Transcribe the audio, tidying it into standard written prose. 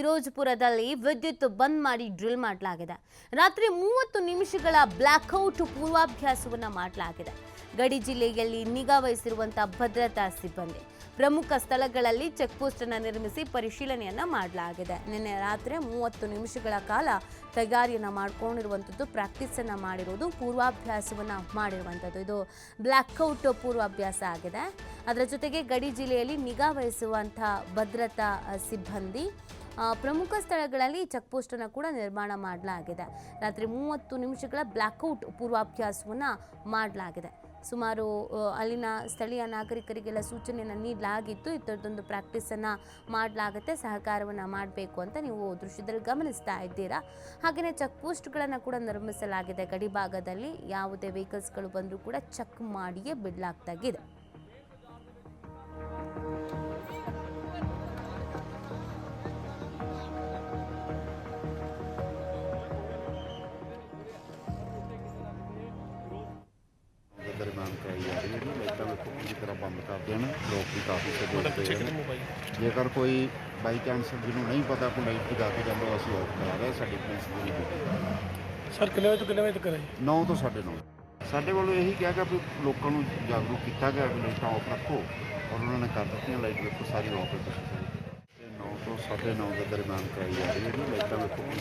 ಫಿರೋಜ್ಪುರದಲ್ಲಿ ವಿದ್ಯುತ್ ಬಂದ್ ಮಾಡಿ ಡ್ರಿಲ್ ಮಾಡಲಾಗಿದೆ. ರಾತ್ರಿ 30 ನಿಮಿಷಗಳ ಬ್ಲಾಕ್ಔಟ್ ಪೂರ್ವಾಭ್ಯಾಸವನ್ನ ಮಾಡಲಾಗಿದೆ. ಗಡಿ ಜಿಲ್ಲೆಯಲ್ಲಿ ನಿಗಾ ವಹಿಸಿರುವಂತಹ ಭದ್ರತಾ ಸಿಬ್ಬಂದಿ ಪ್ರಮುಖ ಸ್ಥಳಗಳಲ್ಲಿ ಚೆಕ್ ಪೋಸ್ಟ್ ಅನ್ನು ನಿರ್ಮಿಸಿ ಪರಿಶೀಲನೆಯನ್ನ ಮಾಡಲಾಗಿದೆ. ನಿನ್ನೆ ರಾತ್ರಿ 30 ನಿಮಿಷಗಳ ಕಾಲ ತಯಾರಿಯನ್ನ ಮಾಡಿಕೊಂಡಿರುವಂಥದ್ದು, ಪ್ರಾಕ್ಟೀಸ್ ಅನ್ನ ಮಾಡಿರೋದು, ಪೂರ್ವಾಭ್ಯಾಸವನ್ನ ಮಾಡಿರುವಂಥದ್ದು. ಇದು ಬ್ಲಾಕ್ಔಟ್ ಪೂರ್ವಾಭ್ಯಾಸ ಆಗಿದೆ. ಅದರ ಜೊತೆಗೆ ಗಡಿ ಜಿಲ್ಲೆಯಲ್ಲಿ ನಿಗಾ ವಹಿಸುವಂತಹ ಭದ್ರತಾ ಸಿಬ್ಬಂದಿ ಪ್ರಮುಖ ಸ್ಥಳಗಳಲ್ಲಿ ಚೆಕ್ ಪೋಸ್ಟ್ ಅನ್ನು ಕೂಡ ನಿರ್ಮಾಣ ಮಾಡಲಾಗಿದೆ. ರಾತ್ರಿ 30 ನಿಮಿಷಗಳ ಬ್ಲಾಕ್ಔಟ್ ಪೂರ್ವಾಭ್ಯಾಸವನ್ನ ಮಾಡಲಾಗಿದೆ. ಸುಮಾರು ಅಲ್ಲಿನ ಸ್ಥಳೀಯ ನಾಗರಿಕರಿಗೆಲ್ಲ ಸೂಚನೆಯನ್ನು ನೀಡಲಾಗಿತ್ತು. ಇಂಥದ್ದೊಂದು ಪ್ರಾಕ್ಟೀಸನ್ನು ಮಾಡಲಾಗುತ್ತೆ, ಸಹಕಾರವನ್ನು ಮಾಡಬೇಕು ಅಂತ ನೀವು ದೃಶ್ಯದಲ್ಲಿ ಗಮನಿಸ್ತಾ ಇದ್ದೀರಾ. ಹಾಗೆಯೇ ಚೆಕ್ ಪೋಸ್ಟ್ಗಳನ್ನು ಕೂಡ ನಿರ್ಮಿಸಲಾಗಿದೆ. ಗಡಿ ಭಾಗದಲ್ಲಿ ಯಾವುದೇ ವೆಹಿಕಲ್ಸ್ಗಳು ಬಂದರೂ ಕೂಡ ಚೆಕ್ ಮಾಡಿಯೇ ಬಿಡಲಾಗ್ತಾಗಿದೆ. दरम्यान कराई जा रही है। लाइटा वेखो पूरी तरह बंद कर देन, लोग भी काफ़ी सजग पे जेकर कोई बाई चांस जिन्होंने नहीं पता कोई लाइट जगा के जाता असं ऑफ करा रहे साड़ी पुलिस की ड्यूटी। सर कितने बजे तो कितने बजे तक है? 9 तो 9:30 साढ़े वालों यही कहा कि लोगों को जागरूक किया गया कि लाइटा ऑफ रखो, और उन्होंने कर दी लाइट वेखो सारी ऑफ है। 9 तो 9:30 के दरम्यान कराई जा रही है। लाइटा वेखो पूरी